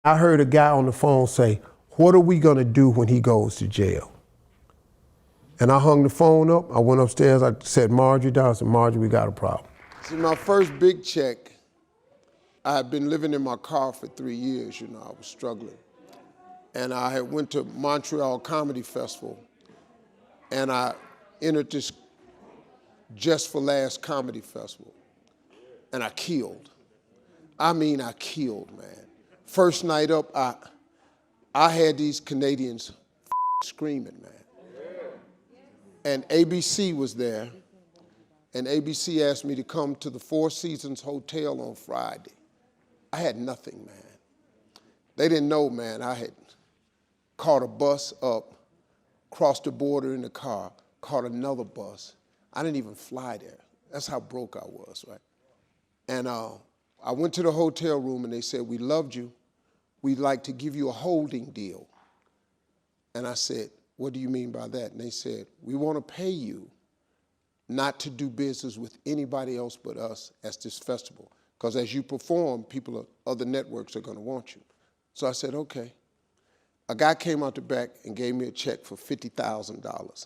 I heard a guy on the phone say, "What are we gonna do when he goes to jail?" And I hung the phone up, I went upstairs, I said Marjorie down, I said, "Marjorie, we got a problem." See, my first big check, I had been living in my car for 3 years, I was struggling. And I had went to Montreal Comedy Festival, and I entered this Just for Laughs Comedy Festival, and I killed. I mean, I killed, man. First night up, I had these Canadians screaming, man. And ABC was there, and ABC asked me to come to the Four Seasons Hotel on Friday. I had nothing, man. They didn't know, man, I had caught a bus up, crossed the border in the car, caught another bus. I didn't even fly there. That's how broke I was, right? And I went to the hotel room and they said, "We loved you. We'd like to give you a holding deal." And I said, "What do you mean by that?" And they said, "We want to pay you not to do business with anybody else but us at this festival. Because as you perform, people of other networks are going to want you." So I said, "Okay." A guy came out the back and gave me a check for $50,000.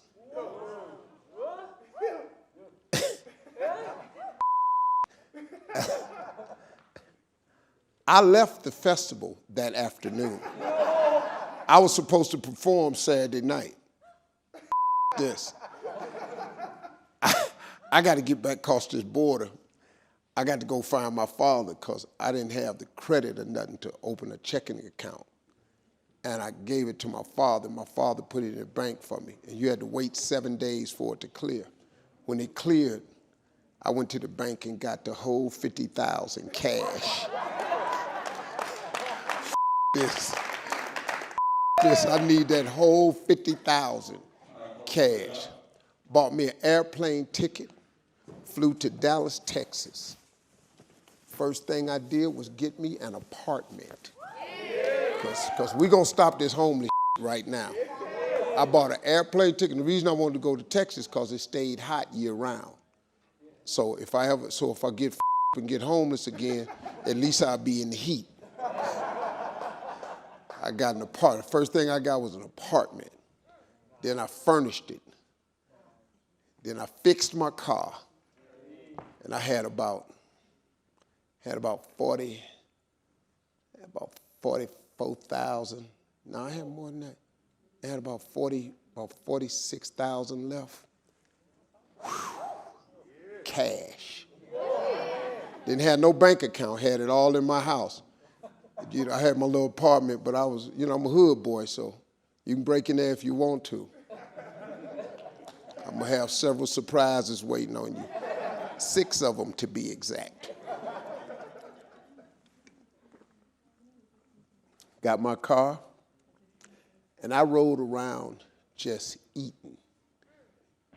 I left the festival that afternoon. I was supposed to perform Saturday night. This. I got to get back across this border. I got to go find my father because I didn't have the credit or nothing to open a checking account. And I gave it to my father. My father put it in the bank for me. And you had to wait 7 days for it to clear. When it cleared, I went to the bank and got the whole $50,000 cash. This, I need that whole $50,000 cash. Bought me an airplane ticket, flew to Dallas, Texas. First thing I did was get me an apartment. Because we're going to stop this homeless right now. I bought an airplane ticket. And the reason I wanted to go to Texas because it stayed hot year round. So if I get and get homeless again, at least I'll be in the heat. I got an apartment. First thing I got was an apartment. Then I furnished it. Then I fixed my car. And I had about 44,000. No, I had more than that. I had about 46,000 left. Whew. Cash. Didn't have no bank account, had it all in my house. I had my little apartment, but I was, I'm a hood boy, so you can break in there if you want to. I'm gonna have several surprises waiting on you. 6 of them to be exact. Got my car, and I rode around just eating.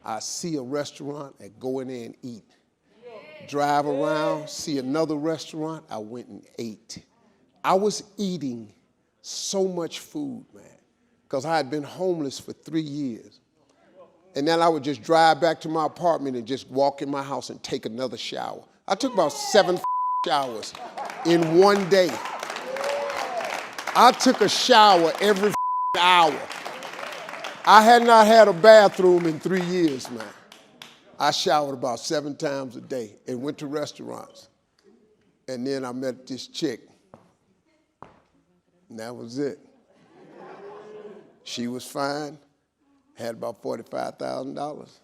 I see a restaurant, I go in there and eat. Drive around, see another restaurant, I went and ate. I was eating so much food, man, because I had been homeless for 3 years. And then I would just drive back to my apartment and just walk in my house and take another shower. I took about 7 showers in one day. I took a shower every hour. I had not had a bathroom in 3 years, man. I showered about 7 times a day and went to restaurants. And then I met this chick. And that was it. She was fine, had about $45,000.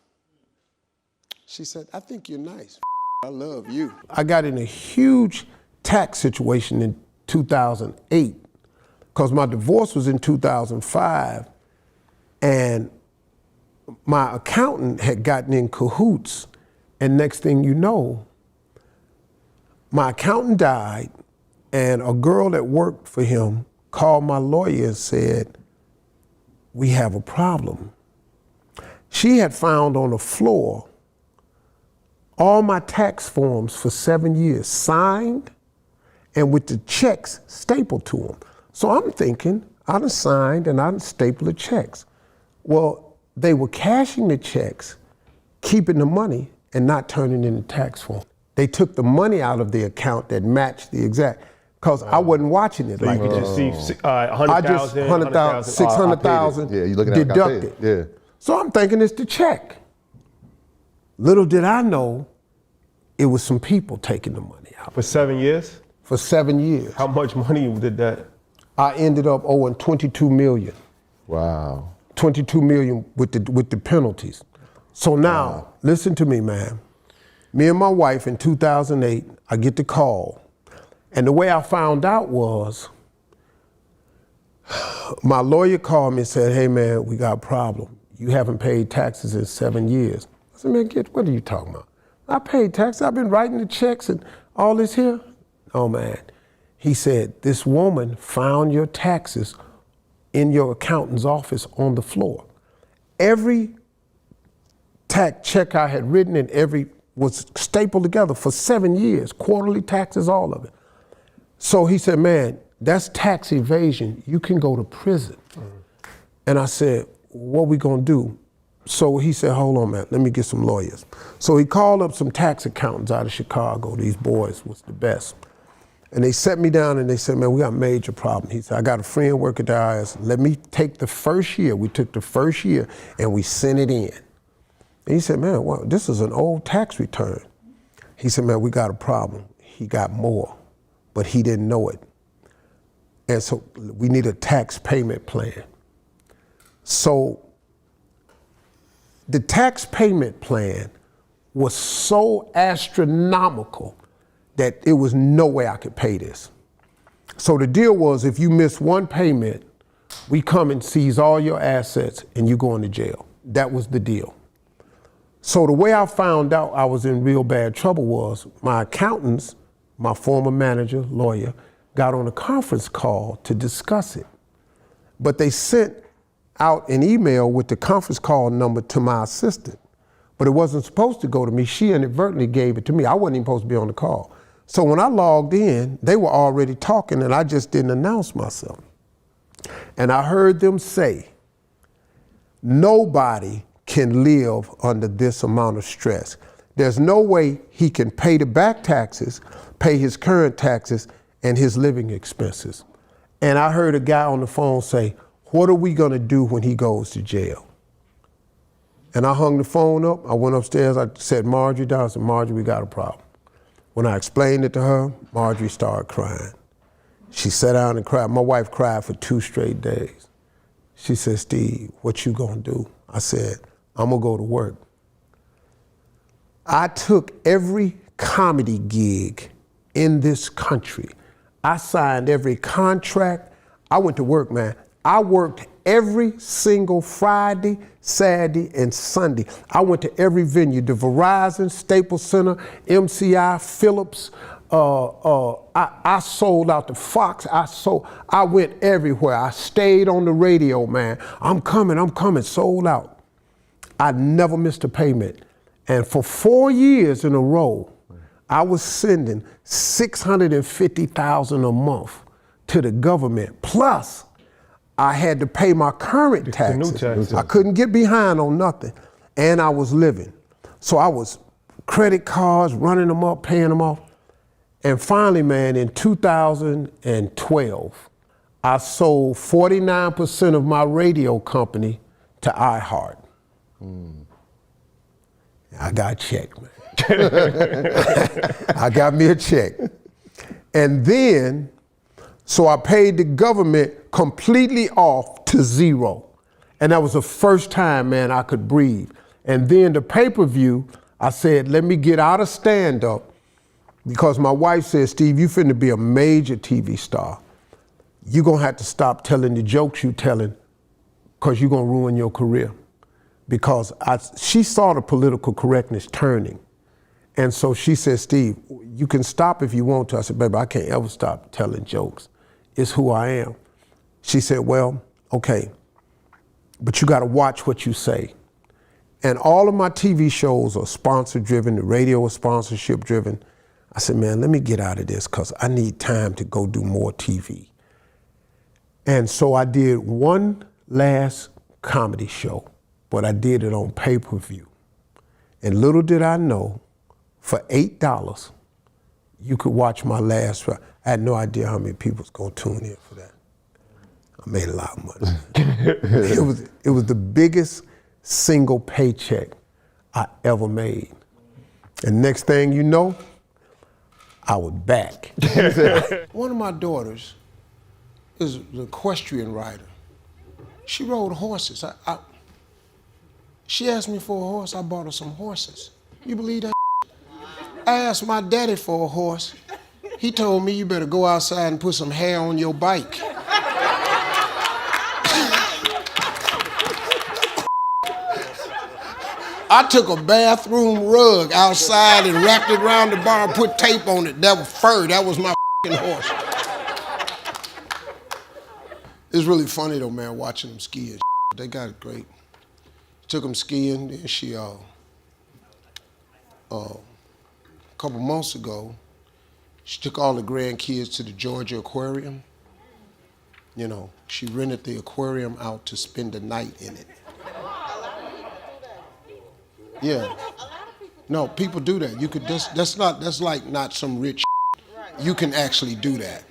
She said, "I think you're nice. I love you." I got in a huge tax situation in 2008 because my divorce was in 2005, and my accountant had gotten in cahoots, and next thing you know, my accountant died, and a girl that worked for him called my lawyer and said, "We have a problem." She had found on the floor all my tax forms for 7 years, signed and with the checks stapled to them. So I'm thinking, I done signed and I done stapled the checks. Well, they were cashing the checks, keeping the money, and not turning in the tax form. They took the money out of the account that matched the exact. because I wasn't watching it like You that. just see I just 100,000, 600,000 Yeah, you looking at it, I paid deducted. it. Yeah. So I'm thinking it's the check. Little did I know, it was some people taking the money out For 7 years? for 7 years. How much money did that? I ended up owing 22 million. Wow. 22 million with the penalties. So now, listen to me, man. Me and my wife in 2008, I get the call. And the way I found out was, my lawyer called me and said, hey man, we got a problem. You haven't paid taxes in 7 years. I said, man, what are you talking about? I paid taxes, I've been writing the checks and all this here. Oh man. He said, this woman found your taxes in your accountant's office on the floor. Every tax check I had written and every was stapled together for 7 years, quarterly taxes, all of it. So he said, man, that's tax evasion. You can go to prison. And I said, what we gonna do? So he said, hold on, man, let me get some lawyers. So he called up some tax accountants out of Chicago. These boys was the best. And they set me down and they said, man, we got a major problem. He said, I got a friend working at the IRS. Let me take the first year. We took the first year and we sent it in. And he said, man, well, this is an old tax return. He said, man, we got a problem. He got more, but he didn't know it. And so we need a tax payment plan. So the tax payment plan was so astronomical that it was no way I could pay this. So the deal was, if you miss one payment, we come and seize all your assets and you go into jail. That was the deal. So the way I found out I was in real bad trouble was my accountants, my former manager, lawyer, got on a conference call to discuss it. But they sent out an email with the conference call number to my assistant. But it wasn't supposed to go to me. She inadvertently gave it to me. I wasn't even supposed to be on the call. So when I logged in, they were already talking and I just didn't announce myself. And I heard them say, nobody can live under this amount of stress. There's no way he can pay the back taxes, pay his current taxes, and his living expenses. And I heard a guy on the phone say, what are we gonna do when he goes to jail? And I hung the phone up, I went upstairs, I said Marjorie down, I said, Marjorie, we got a problem. When I explained it to her, Marjorie started crying. She sat down and cried. My wife cried for 2 straight days. She said, Steve, what you gonna do? I said, I'm gonna go to work. I took every comedy gig in this country. I signed every contract. I went to work, man. I worked every single Friday, Saturday, and Sunday. I went to every venue, the Verizon, Staples Center, MCI, Phillips. I sold out the Fox. I went everywhere. I stayed on the radio, man. I'm coming, sold out. I never missed a payment. And for 4 years in a row, I was sending $650,000 a month to the government. Plus, I had to pay my current taxes. New taxes. I couldn't get behind on nothing. And I was living. So I was credit cards, running them up, paying them off. And finally, man, in 2012, I sold 49% of my radio company to iHeart. I got a check, man. I got me a check. And then, so I paid the government completely off to zero. And that was the first time, man, I could breathe. And then the pay-per-view, I said, let me get out of stand-up, because my wife said, Steve, you finna be a major TV star. You're gonna have to stop telling the jokes you telling, because you're gonna ruin your career. Because she saw the political correctness turning. And so she said, Steve, you can stop if you want to. I said, baby, I can't ever stop telling jokes. It's who I am. She said, well, okay, but you gotta watch what you say. And all of my TV shows are sponsor-driven, the radio is sponsorship-driven. I said, man, let me get out of this because I need time to go do more TV. And so I did one last comedy show, but I did it on pay-per-view. And little did I know, for $8, you could watch my last. I had no idea how many people was gonna tune in for that. I made a lot of money. It was the biggest single paycheck I ever made. And next thing you know, I was back. One of my daughters is an equestrian rider. She rode horses. She asked me for a horse, I bought her some horses. You believe that? I asked my daddy for a horse. He told me you better go outside and put some hair on your bike. I took a bathroom rug outside and wrapped it around the bar and put tape on it. That was fur, that was my horse. It's really funny though, man, watching them ski and They got it great. Took them skiing, and she, a couple months ago, she took all the grandkids to the Georgia Aquarium. You know, she rented the aquarium out to spend the night in it. Yeah. No, people do that. You could. That's like not some rich. You can actually do that.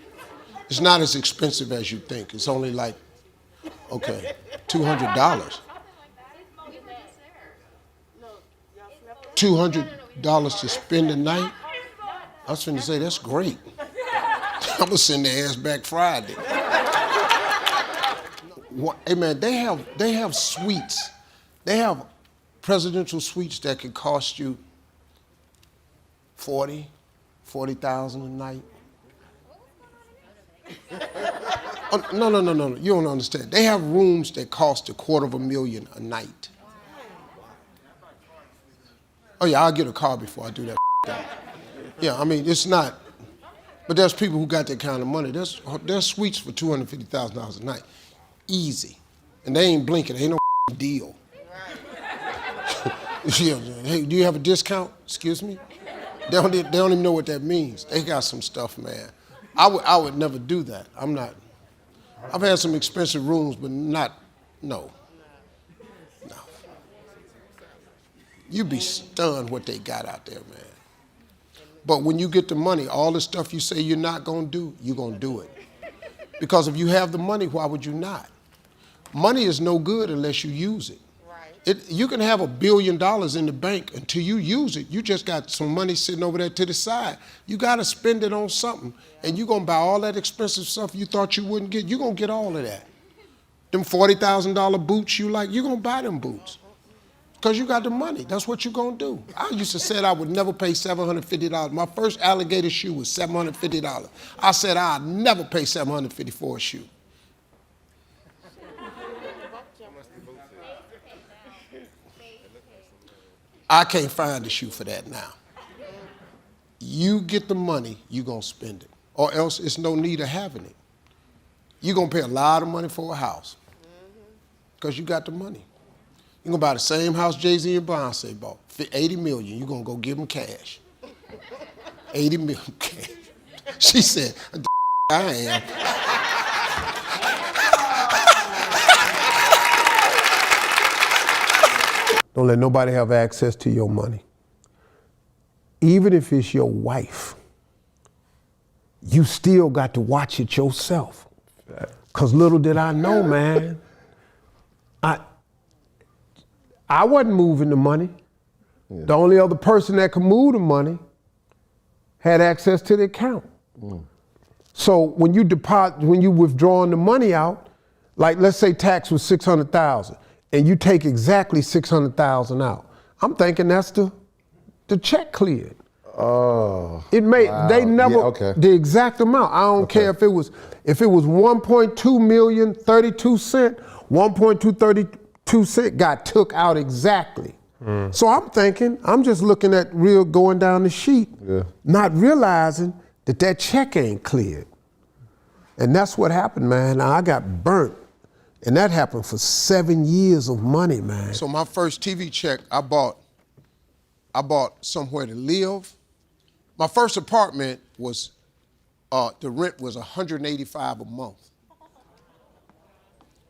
It's not as expensive as you think. It's only like, okay, $200. $200 to spend the night? I was finna say, that's great. I'm gonna send their ass back Friday. Hey man, they have suites. They have presidential suites that can cost you $40,000 a night. Oh, no, you don't understand. They have rooms that cost $250,000 a night. Oh yeah, I'll get a car before I do that. Yeah, I mean, it's not, but there's people who got that kind of money. There's suites for $250,000 a night. Easy. And they ain't blinking, ain't no deal. Yeah, hey, do you have a discount? Excuse me? They don't even know what that means. They got some stuff, man. I would never do that. I've had some expensive rooms, but no. You'd be stunned what they got out there, man. But when you get the money, all the stuff you say you're not gonna do, you're gonna do it. Because if you have the money, why would you not? Money is no good unless you use it. You can have $1 billion in the bank until you use it. You just got some money sitting over there to the side. You gotta spend it on something, and you're gonna buy all that expensive stuff you thought you wouldn't get. You're gonna get all of that. Them $40,000 boots you like, you're gonna buy them boots. Because you got the money. That's what you're gonna do. I used to say I would never pay $750. My first alligator shoe was $750. I said I'd never pay $750 for a shoe. I can't find a shoe for that now. You get the money, you're gonna spend it. Or else it's no need of having it. You're gonna pay a lot of money for a house. Because you got the money. You're gonna buy the same house Jay-Z and Beyonce bought, $80 million. You're gonna go give them cash. $80 million cash. She said, I am. Don't let nobody have access to your money. Even if it's your wife, you still got to watch it yourself. Because little did I know, man, I wasn't moving the money. Yeah. The only other person that could move the money had access to the account. So when you withdrawing the money out, like let's say tax was $600,000, and you take exactly $600,000 out, I'm thinking that's the check cleared. Oh. It made wow. They never the exact amount. I don't care if it was 1.2 million 32 cent, 1.232 cent got took out exactly. So I'm thinking, I'm just looking at going down the sheet, not realizing that check ain't cleared. And that's what happened, man. I got burnt. And that happened for 7 years of money, man. So my first TV check, I bought somewhere to live. My first apartment was, the rent was $185 a month.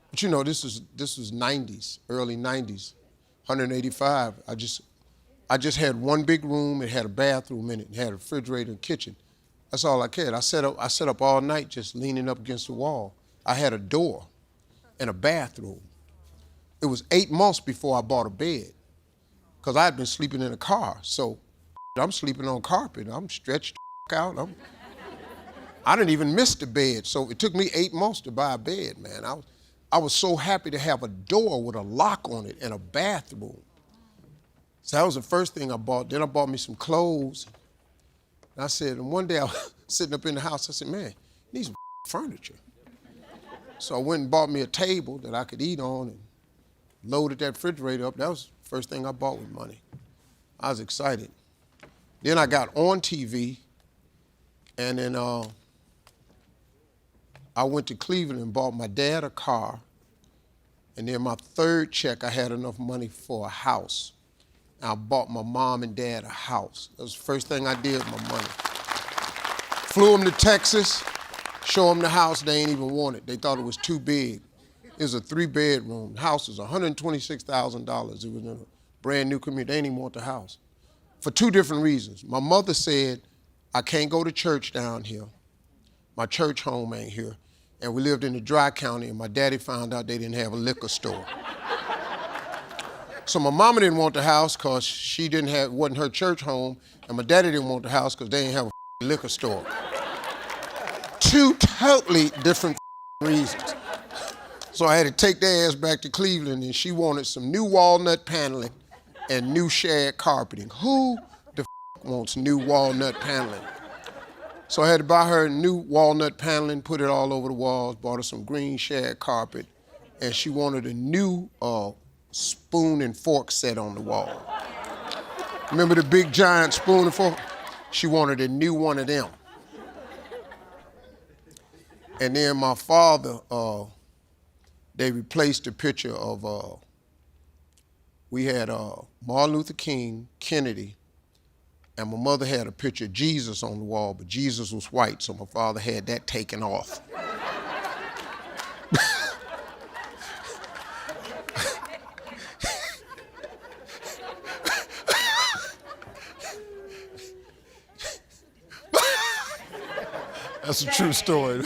But you know, this was 90s, early 90s, 185. I just had one big room. It had a bathroom in it. It had a refrigerator and kitchen. That's all I cared. I sat up all night just leaning up against the wall. I had a door and a bathroom. It was 8 months before I bought a bed because I had been sleeping in a car. So I'm sleeping on carpet. I'm stretched out. I didn't even miss the bed. So it took me 8 months to buy a bed, man. I was so happy to have a door with a lock on it and a bathroom. So that was the first thing I bought. Then I bought me some clothes. And I said, and one day I was sitting up in the house, I said, man, I need some furniture. So I went and bought me a table that I could eat on and loaded that refrigerator up. That was the first thing I bought with money. I was excited. Then I got on TV, and then I went to Cleveland and bought my dad a car. And then my third check, I had enough money for a house. I bought my mom and dad a house. That was the first thing I did with my money. Flew them to Texas, show them the house, they ain't even want it. They thought it was too big. It was a 3-bedroom. The house was $126,000. It was in a brand new community. They didn't even want the house. For 2 different reasons. My mother said, I can't go to church down here. My church home ain't here. And we lived in the dry county, and my daddy found out they didn't have a liquor store. So my mama didn't want the house because she wasn't her church home, and my daddy didn't want the house because they didn't have a liquor store. 2 totally different reasons. So I had to take their ass back to Cleveland, and she wanted some new walnut paneling and new shag carpeting. Who the wants new walnut paneling? So I had to buy her new walnut paneling, put it all over the walls, bought her some green shag carpet, and she wanted a new spoon and fork set on the wall. Remember the big giant spoon and fork? She wanted a new one of them. And then my father, they replaced the picture of, we had Martin Luther King, Kennedy, and my mother had a picture of Jesus on the wall, but Jesus was white, so my father had that taken off. That's a true story.